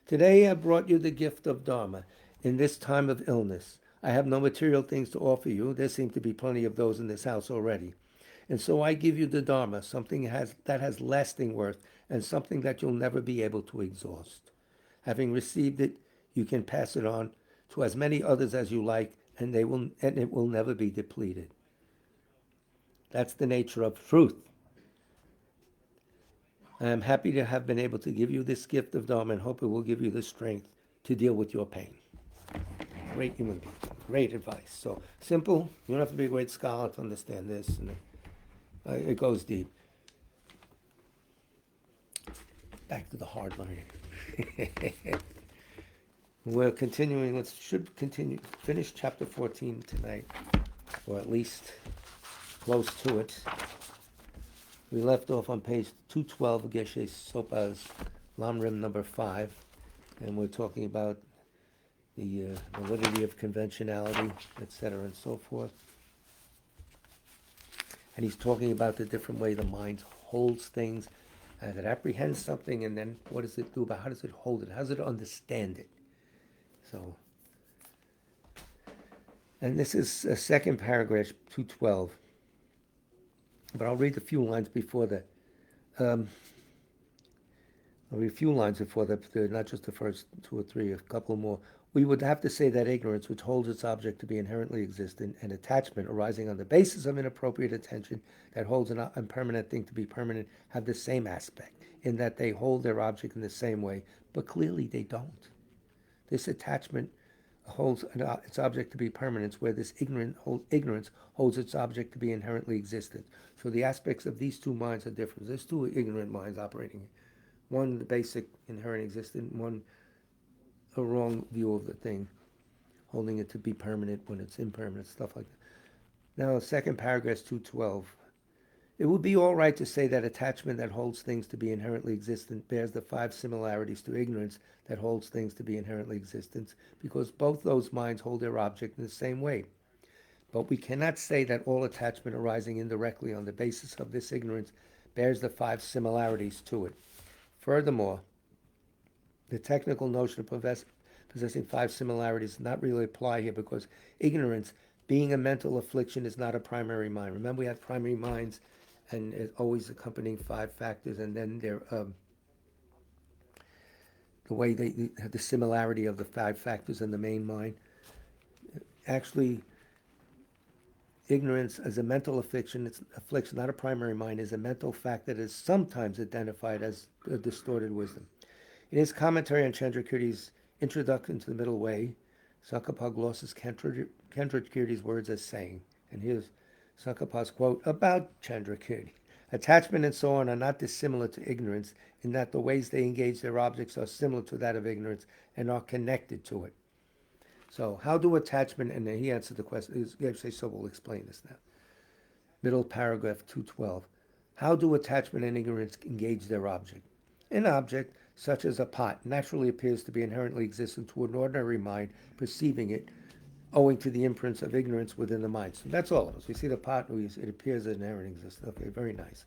Today I brought you the gift of Dharma in this time of illness. I have no material things to offer you. There seem to be plenty of those in this house already. And so I give you the Dharma, something that has lasting worth and something that you'll never be able to exhaust. Having received it, you can pass it on to as many others as you like, and it will never be depleted. That's the nature of truth. I am happy to have been able to give you this gift of Dharma and hope it will give you the strength to deal with your pain. Great human being. Great advice. So simple. You don't have to be a great scholar to understand this. And it goes deep. Back to the hard learning. We're continuing. Should continue. Finish chapter 14 tonight, or at least close to it. We left off on page 212 of Geshe Sopa's Lamrim number 5, and we're talking about the validity of conventionality, etc., and so forth. And he's talking about the different way the mind holds things, as it apprehends something, and then what does it do about how does it hold it? How does it understand it? So, and this is a second paragraph, 212. But I'll read a few lines before that. I'll read a few lines before that, not just the first two or three, a couple more. We would have to say that ignorance, which holds its object to be inherently existent, and attachment arising on the basis of inappropriate attention that holds an impermanent thing to be permanent, have the same aspect, in that they hold their object in the same way, but clearly they don't. This attachment holds its object to be permanence, where this ignorance holds its object to be inherently existent. So the aspects of these two minds are different. There's two ignorant minds operating. One, the basic inherent existent, one, a wrong view of the thing, holding it to be permanent when it's impermanent, stuff like that. Now, second paragraph, 212. It would be all right to say that attachment that holds things to be inherently existent bears the 5 similarities to ignorance that holds things to be inherently existent, because both those minds hold their object in the same way. But we cannot say that all attachment arising indirectly on the basis of this ignorance bears the 5 similarities to it. Furthermore, the technical notion of possessing 5 similarities does not really apply here because ignorance, being a mental affliction, is not a primary mind. Remember, we have primary minds, and it's always accompanying 5 factors, and then the way they have the similarity of the 5 factors in the main mind. Actually, ignorance as a mental affliction, not a primary mind, is a mental fact that is sometimes identified as a distorted wisdom. In his commentary on Chandrakirti's Introduction to the Middle Way, Tsong-kha-pa glosses Chandrakirti's words as saying, and here's Tsong-kha-pa's quote about Chandrakirti: attachment and so on are not dissimilar to ignorance in that the ways they engage their objects are similar to that of ignorance and are connected to it. So how do attachment, and he answered the question, so we'll explain this now. Middle paragraph 212. How do attachment and ignorance engage their object? An object, such as a pot, naturally appears to be inherently existent to an ordinary mind perceiving it, owing to the imprints of ignorance within the mind. So that's all of us. We see the pot, it appears as inherently existent. Okay, very nice.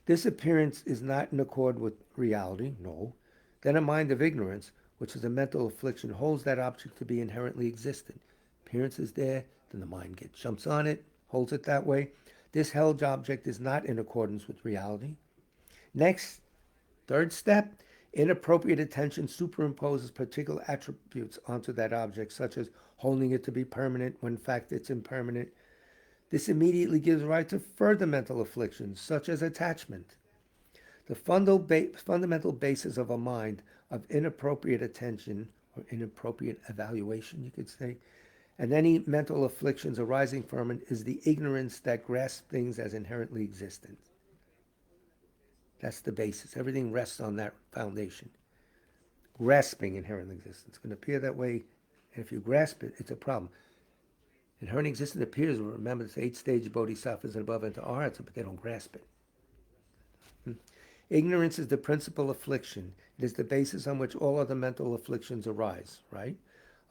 This appearance is not in accord with reality, no. Then a mind of ignorance, which is a mental affliction, holds that object to be inherently existent. Appearance is there, then the mind jumps on it, holds it that way. This held object is not in accordance with reality. Next, third step, inappropriate attention superimposes particular attributes onto that object, such as holding it to be permanent when in fact it's impermanent. This immediately gives rise to further mental afflictions, such as attachment. The fundamental basis of a mind of inappropriate attention, or inappropriate evaluation, you could say, and any mental afflictions arising from it is the ignorance that grasps things as inherently existent. That's the basis. Everything rests on that foundation. Grasping inherent existence. It's going to appear that way, and if you grasp it, it's a problem. Inherent existence appears, remember, it's 8-stage bodhisattvas and above into arhats, but they don't grasp it. Ignorance is the principal affliction. It is the basis on which all other mental afflictions arise, right?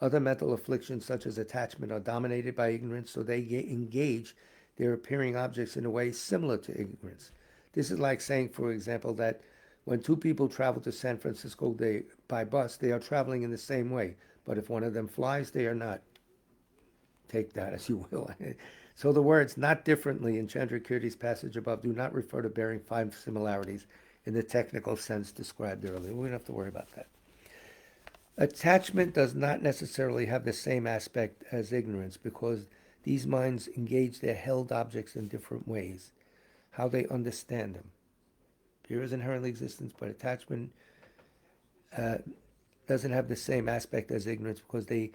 Other mental afflictions, such as attachment, are dominated by ignorance, so they engage their appearing objects in a way similar to ignorance. This is like saying, for example, that when 2 people travel to San Francisco by bus, they are traveling in the same way. But if one of them flies, they are not. Take that as you will. So the words "not differently" in Chandrakirti's passage above do not refer to bearing 5 similarities in the technical sense described earlier. We don't have to worry about that. Attachment does not necessarily have the same aspect as ignorance because these minds engage their held objects in different ways, how they understand them. Here is inherently existence, but attachment doesn't have the same aspect as ignorance because they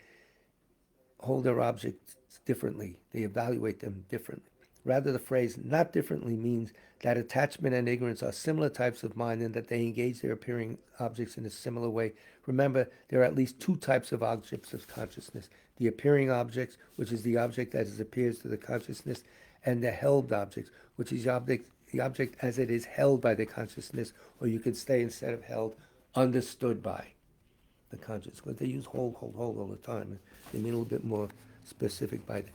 hold their objects differently. They evaluate them differently. Rather, the phrase "not differently" means that attachment and ignorance are similar types of mind and that they engage their appearing objects in a similar way. Remember, there are at least 2 types of objects of consciousness. The appearing objects, which is the object as it appears to the consciousness, and the held objects, which is the object as it is held by the consciousness, or you could say instead of held, understood by the consciousness. Because they use hold all the time. They mean a little bit more specific by that.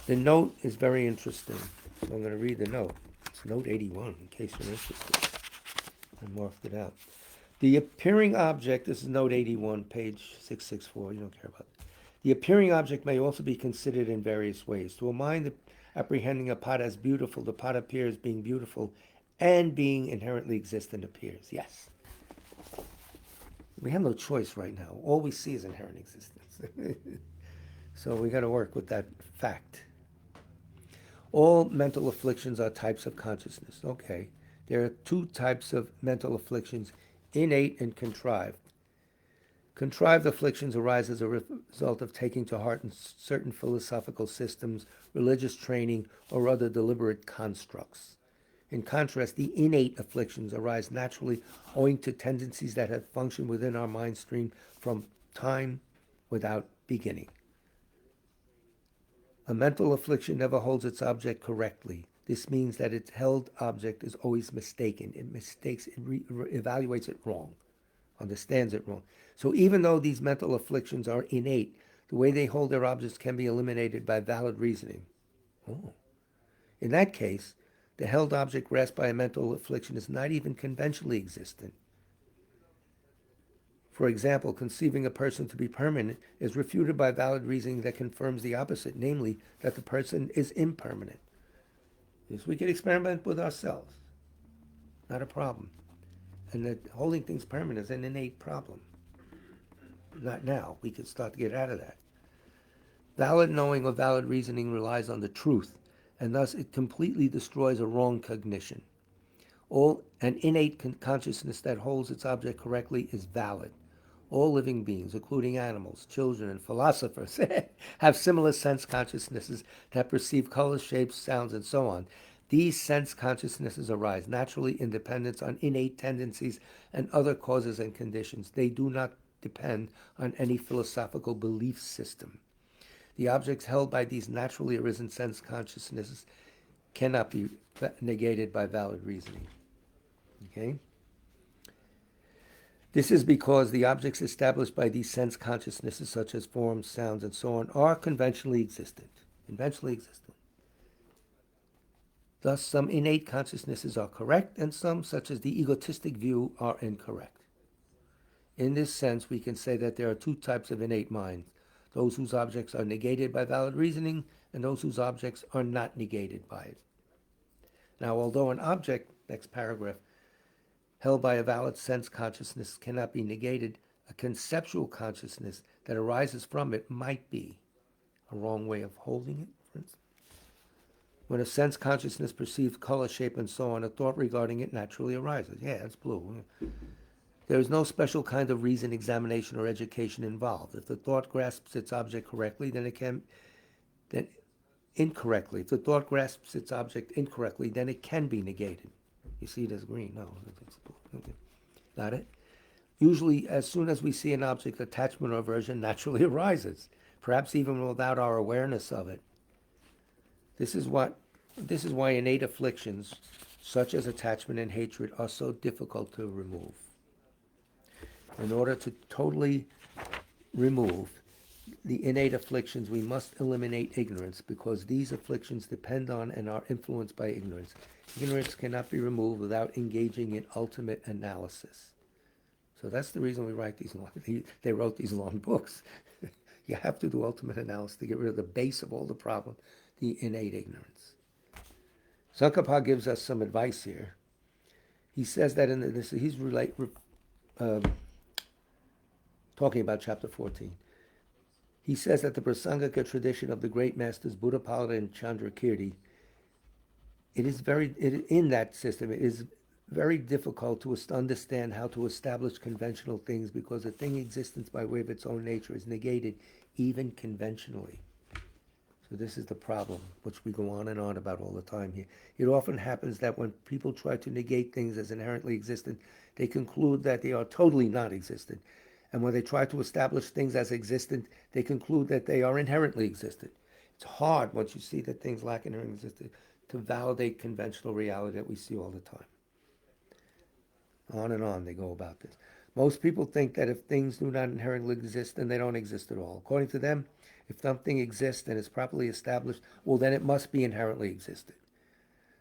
The note is very interesting, so I'm going to read the note. It's note 81, in case you're interested. I marked it out. The appearing object, this is note 81, page 664, you don't care about it. The appearing object may also be considered in various ways. To a mind apprehending a pot as beautiful, the pot appears being beautiful and being inherently existent appears. Yes. We have no choice right now. All we see is inherent existence. So we got to work with that fact. All mental afflictions are types of consciousness. Okay. There are 2 types of mental afflictions, innate and contrived. Contrived afflictions arise as a result of taking to heart in certain philosophical systems, religious training, or other deliberate constructs. In contrast, the innate afflictions arise naturally owing to tendencies that have functioned within our mind stream from time without beginning. A mental affliction never holds its object correctly. This means that its held object is always mistaken. It evaluates it wrong, understands it wrong. So even though these mental afflictions are innate, the way they hold their objects can be eliminated by valid reasoning. In that case, The held object grasped by a mental affliction is not even conventionally existent. For example, conceiving a person to be permanent is refuted by valid reasoning that confirms the opposite, namely, that the person is impermanent. Yes, we can experiment with ourselves. Not a problem. And that holding things permanent is an innate problem. Not now. We can start to get out of that. Valid knowing or valid reasoning relies on the truth, and thus it completely destroys a wrong cognition. An innate consciousness that holds its object correctly is valid. All living beings, including animals, children, and philosophers, have similar sense consciousnesses that perceive colors, shapes, sounds, and so on. These sense consciousnesses arise naturally in dependence on innate tendencies and other causes and conditions. They do not depend on any philosophical belief system. The objects held by these naturally arisen sense consciousnesses cannot be negated by valid reasoning. Okay? This is because the objects established by these sense consciousnesses, such as forms, sounds, and so on, are conventionally existent. Thus, some innate consciousnesses are correct, and some, such as the egotistic view, are incorrect. In this sense, we can say that there are two types of innate minds: those whose objects are negated by valid reasoning, and those whose objects are not negated by it. Now, although an object, next paragraph, held by a valid sense consciousness cannot be negated, a conceptual consciousness that arises from it might be. A wrong way of holding it, for instance. When a sense consciousness perceives color, shape, and so on, a thought regarding it naturally arises. Yeah, it's blue. There is no special kind of reason, examination, or education involved. If the thought grasps its object correctly, then it can be negated. You see it as green. No, it's blue. Okay. Got it? Usually, as soon as we see an object, attachment or aversion naturally arises, perhaps even without our awareness of it. This is why innate afflictions, such as attachment and hatred, are so difficult to remove. In order to totally remove the innate afflictions, we must eliminate ignorance, because these afflictions depend on and are influenced by ignorance. Ignorance cannot be removed without engaging in ultimate analysis. So that's the reason we write these long. They wrote these long books. You have to do ultimate analysis to get rid of the base of all the problem, the innate ignorance. Tsong-kha-pa gives us some advice here. He says that talking about chapter 14. He says that the Prasangika tradition of the great masters Buddhapala and Chandrakirti, in that system, it is very difficult to understand how to establish conventional things, because a thing existence by way of its own nature is negated even conventionally. So this is the problem, which we go on and on about all the time here. It often happens that when people try to negate things as inherently existent, they conclude that they are totally not existent. And when they try to establish things as existent, they conclude that they are inherently existent. It's hard, once you see that things lack inherent existence, to validate conventional reality that we see all the time. On and on they go about this. Most people think that if things do not inherently exist, then they don't exist at all. According to them, if something exists and is properly established, well, then it must be inherently existent.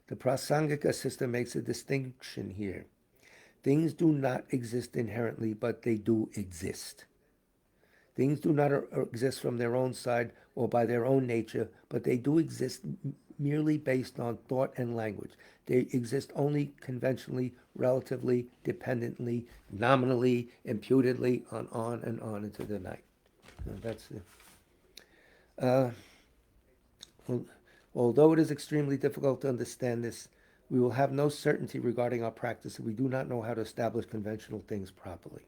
The Prasangika system makes a distinction here. Things do not exist inherently, but they do exist. Things do not exist from their own side or by their own nature, but they do exist merely based on thought and language. They exist only conventionally, relatively, dependently, nominally, imputedly, on and on into the night. That's it. Although it is extremely difficult to understand this, we will have no certainty regarding our practice if we do not know how to establish conventional things properly.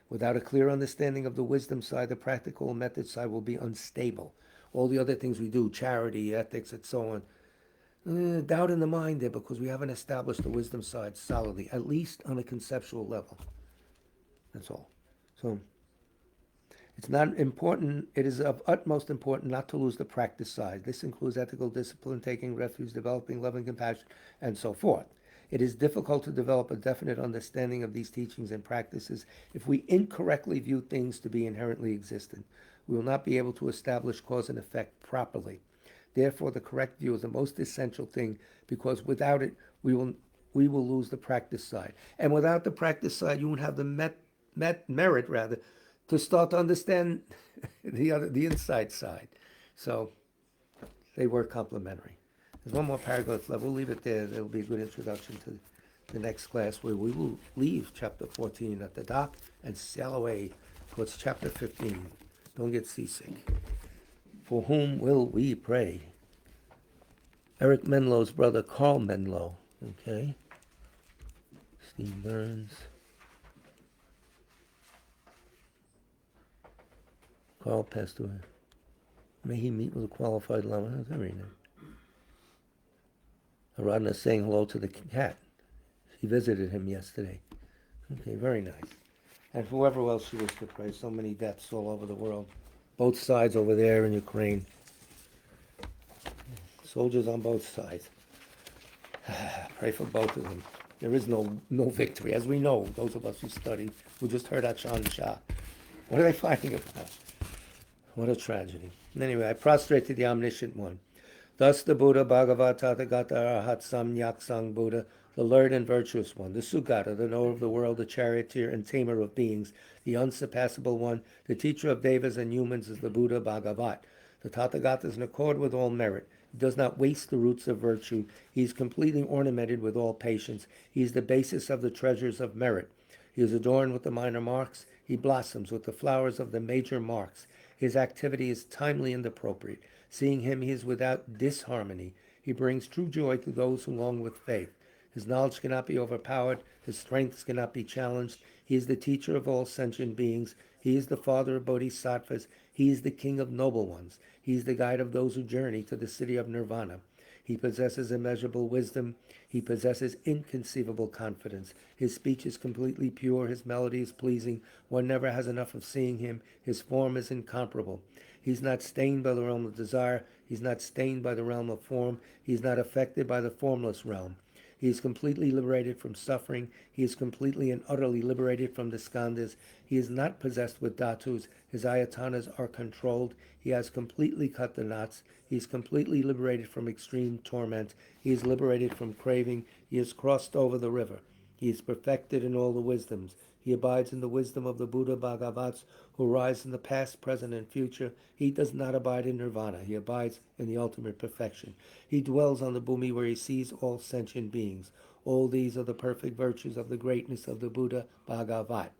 Without a clear understanding of the wisdom side, the practical method side will be unstable. All the other things we do, charity, ethics, and so on, doubt in the mind there, because we haven't established the wisdom side solidly, at least on a conceptual level. That's all. So it is of utmost importance not to lose the practice side. This includes ethical discipline, taking refuge, developing love and compassion, and so forth. It is difficult to develop a definite understanding of these teachings and practices if we incorrectly view things to be inherently existent. We will not be able to establish cause and effect properly. Therefore, the correct view is the most essential thing, because without it, we will lose the practice side. And without the practice side, you won't have the merit rather to start to understand the inside side. So they were complementary. There's one more paragraph left. We'll leave it there. That'll be a good introduction to the next class, where we will leave chapter 14 at the dock and sail away towards chapter 15. Don't get seasick. For whom will we pray? Eric Menlo's brother, Carl Menlo. Okay. Steve Burns. Carl passed away. May he meet with a qualified Lama. That's very nice. Aradna saying hello to the cat. She visited him yesterday. Okay, very nice. And whoever else she was to pray. So many deaths all over the world. Both sides over there in Ukraine. Soldiers on both sides. Pray for both of them. There is no victory. As we know, those of us who study, who just heard Achan Shah. What are they fighting about? What a tragedy. Anyway, I prostrate to the Omniscient One. Thus the Buddha, Bhagavad Tathagata, Arahat Samyak Sang Buddha, the learned and virtuous one, the Sugata, the knower of the world, the charioteer and tamer of beings, the unsurpassable one, the teacher of devas and humans, is the Buddha Bhagavat. The Tathagata is in accord with all merit. He does not waste the roots of virtue. He is completely ornamented with all patience. He is the basis of the treasures of merit. He is adorned with the minor marks. He blossoms with the flowers of the major marks. His activity is timely and appropriate. Seeing him, he is without disharmony. He brings true joy to those who long with faith. His knowledge cannot be overpowered. His strength cannot be challenged. He is the teacher of all sentient beings. He is the father of bodhisattvas. He is the king of noble ones. He is the guide of those who journey to the city of nirvana. He possesses immeasurable wisdom. He possesses inconceivable confidence. His speech is completely pure. His melody is pleasing. One never has enough of seeing him. His form is incomparable. He's not stained by the realm of desire. He's not stained by the realm of form. He's not affected by the formless realm. He is completely liberated from suffering. He is completely and utterly liberated from the skandhas. He is not possessed with dhatus. His ayatanas are controlled. He has completely cut the knots. He is completely liberated from extreme torment. He is liberated from craving. He has crossed over the river. He is perfected in all the wisdoms. He abides in the wisdom of the Buddha Bhagavats, who rise in the past, present, and future. He does not abide in nirvana. He abides in the ultimate perfection. He dwells on the bhumi, where he sees all sentient beings. All these are the perfect virtues of the greatness of the Buddha Bhagavat.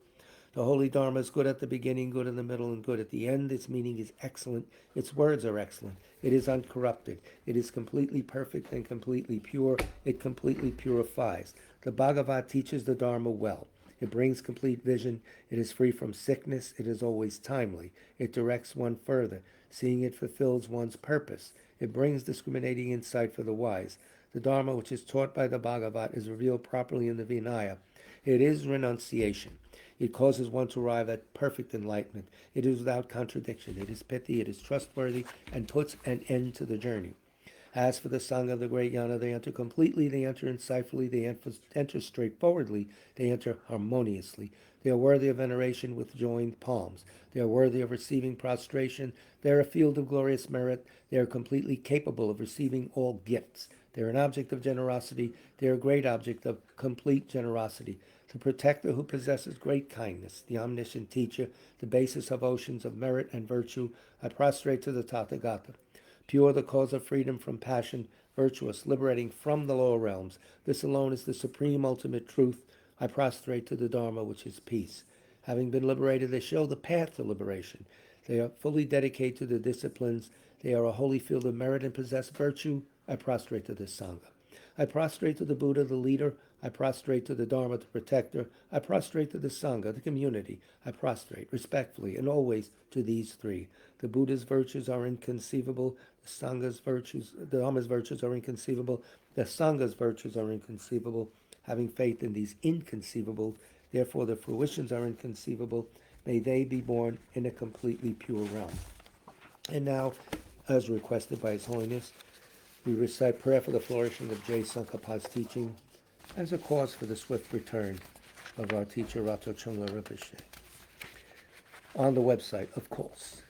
The Holy Dharma is good at the beginning, good in the middle, and good at the end. Its meaning is excellent. Its words are excellent. It is uncorrupted. It is completely perfect and completely pure. It completely purifies. The Bhagavat teaches the Dharma well. It brings complete vision. It is free from sickness. It is always timely. It directs one further. Seeing it fulfills one's purpose. It brings discriminating insight for the wise. The Dharma, which is taught by the Bhagavat, is revealed properly in the Vinaya. It is renunciation. It causes one to arrive at perfect enlightenment. It is without contradiction. It is pithy. It is trustworthy, and puts an end to the journey. As for the Sangha of the great Yana, they enter completely, they enter insightfully, they enter straightforwardly, they enter harmoniously. They are worthy of veneration with joined palms. They are worthy of receiving prostration. They are a field of glorious merit. They are completely capable of receiving all gifts. They are an object of generosity. They are a great object of complete generosity. The protector who possesses great kindness, the omniscient teacher, the basis of oceans of merit and virtue, I prostrate to the Tathagata. Pure, the cause of freedom from passion, virtuous, liberating from the lower realms. This alone is the supreme ultimate truth. I prostrate to the Dharma, which is peace. Having been liberated, they show the path to liberation. They are fully dedicated to the disciplines. They are a holy field of merit and possess virtue. I prostrate to the Sangha. I prostrate to the Buddha, the leader. I prostrate to the Dharma, the protector. I prostrate to the Sangha, the community. I prostrate respectfully and always to these three. The Buddha's virtues are inconceivable. The Dharma's virtues are inconceivable. The Sangha's virtues are inconceivable. Having faith in these inconceivable, therefore the fruitions are inconceivable. May they be born in a completely pure realm. And now, as requested by His Holiness, we recite prayer for the flourishing of J. Tsong-kha-pa's teaching as a cause for the swift return of our teacher, Rato Chungla Rinpoche. On the website, of course,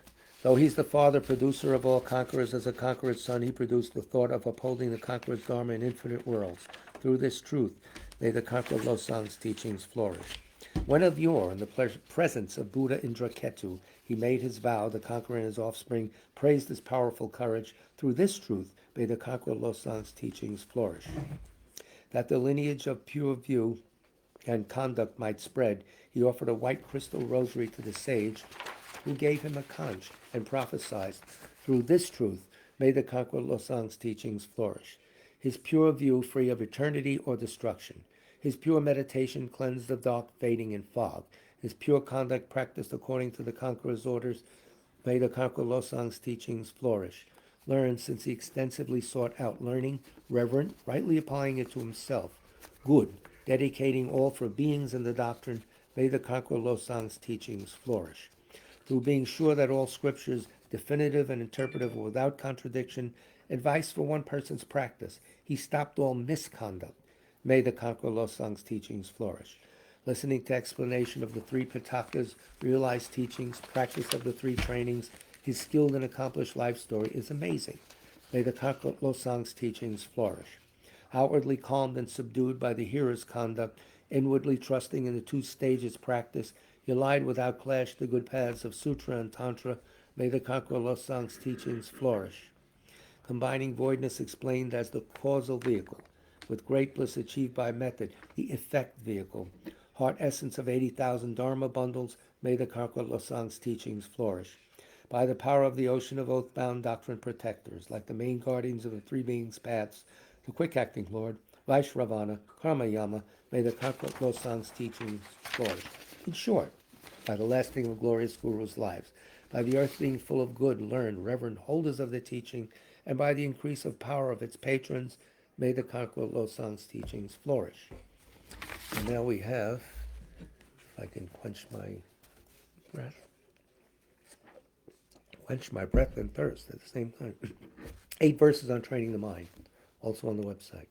Though he's the father, producer of all conquerors, as a conqueror's son, he produced the thought of upholding the conqueror's dharma in infinite worlds. Through this truth, may the conqueror Losang's teachings flourish. When of yore, in the presence of Buddha Indraketu, he made his vow, the conqueror and his offspring praised his powerful courage. Through this truth, may the conqueror Losang's teachings flourish. That the lineage of pure view and conduct might spread, he offered a white crystal rosary to the sage, who gave him a conch and prophesied. Through this truth, may the conqueror Losang's teachings flourish. His pure view free of eternity or destruction. His pure meditation cleansed of dark fading and fog. His pure conduct practiced according to the conqueror's orders. May the conqueror Losang's teachings flourish. Learned since he extensively sought out learning, reverent, rightly applying it to himself. Good, dedicating all for beings in the doctrine. May the conqueror Losang's teachings flourish. Through being sure that all scriptures, definitive and interpretive, were without contradiction, advice for one person's practice, he stopped all misconduct. May the conqueror Losang's teachings flourish. Listening to explanation of the three Pitakas, realized teachings, practice of the three trainings, his skilled and accomplished life story is amazing. May the conqueror Losang's teachings flourish. Outwardly calmed and subdued by the hearer's conduct, inwardly trusting in the two stages practice, he lied without clash the good paths of Sutra and Tantra. May the conqueror Losang's teachings flourish. Combining voidness explained as the causal vehicle, with great bliss achieved by method, the effect vehicle. Heart essence of 80,000 Dharma bundles, may the conqueror Losang's teachings flourish. By the power of the ocean of oath-bound doctrine protectors, like the main guardians of the three beings' paths, the quick-acting Lord, Vaishravana, Karma-yama, may the conqueror Losang's teachings flourish. In short, by the lasting and glorious Guru's lives, by the earth being full of good, learned, reverent holders of the teaching, and by the increase of power of its patrons, may the conqueror Losang's teachings flourish. And now we have, if I can quench my breath and thirst at the same time, 8 verses on training the mind, also on the website.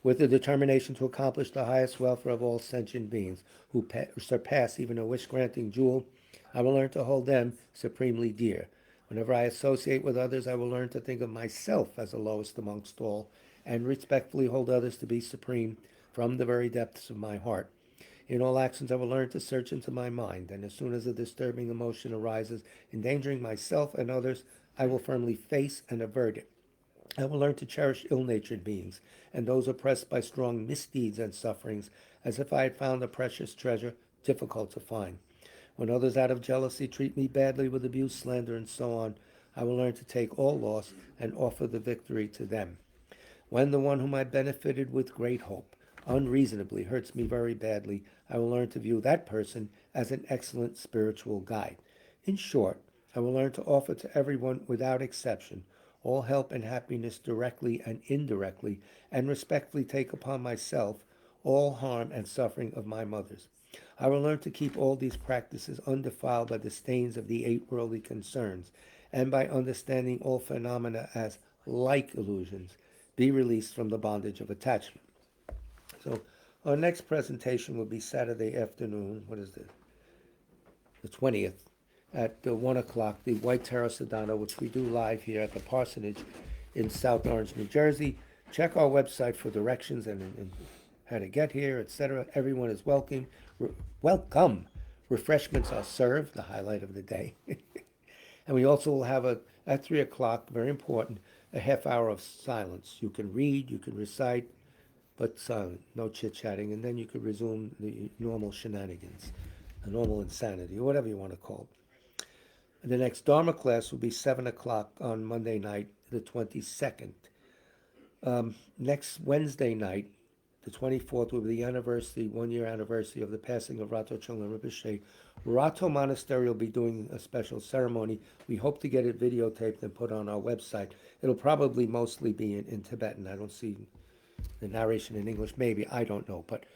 With the determination to accomplish the highest welfare of all sentient beings, who surpass even a wish-granting jewel, I will learn to hold them supremely dear. Whenever I associate with others, I will learn to think of myself as the lowest amongst all, and respectfully hold others to be supreme from the very depths of my heart. In all actions, I will learn to search into my mind, and as soon as a disturbing emotion arises, endangering myself and others, I will firmly face and avert it. I will learn to cherish ill-natured beings, and those oppressed by strong misdeeds and sufferings, as if I had found a precious treasure difficult to find. When others out of jealousy treat me badly with abuse, slander, and so on, I will learn to take all loss and offer the victory to them. When the one whom I benefited with great hope unreasonably hurts me very badly, I will learn to view that person as an excellent spiritual guide. In short, I will learn to offer to everyone without exception all help and happiness directly and indirectly, and respectfully take upon myself all harm and suffering of my mothers. I will learn to keep all these practices undefiled by the stains of the 8 worldly concerns, and by understanding all phenomena as like illusions, be released from the bondage of attachment. So our next presentation will be Saturday afternoon, the 20th, at 1 o'clock, the White Terrace Sedano, which we do live here at the Parsonage in South Orange, New Jersey. Check our website for directions and how to get here, etc. Everyone is welcome. Welcome. Refreshments are served, the highlight of the day. And we also will have at 3 o'clock, very important, a half hour of silence. You can read, you can recite, but silent, no chit-chatting, and then you could resume the normal shenanigans, the normal insanity, or whatever you want to call it. The next Dharma class will be 7 o'clock on Monday night, the 22nd. Next Wednesday night, the 24th, will be the anniversary, 1-year anniversary of the passing of Rato Chungla Rinpoche. Rato Monastery will be doing a special ceremony. We hope to get it videotaped and put on our website. It'll probably mostly be in Tibetan. I don't see the narration in English, maybe, I don't know. But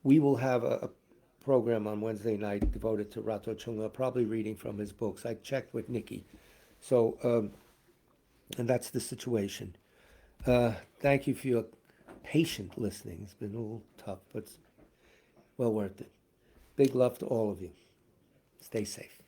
we will have a program on Wednesday night devoted to Rato Chungla, probably reading from his books. I checked with Nikki. So, and that's the situation. Thank you for your patient listening. It's been a little tough, but it's well worth it. Big love to all of you. Stay safe.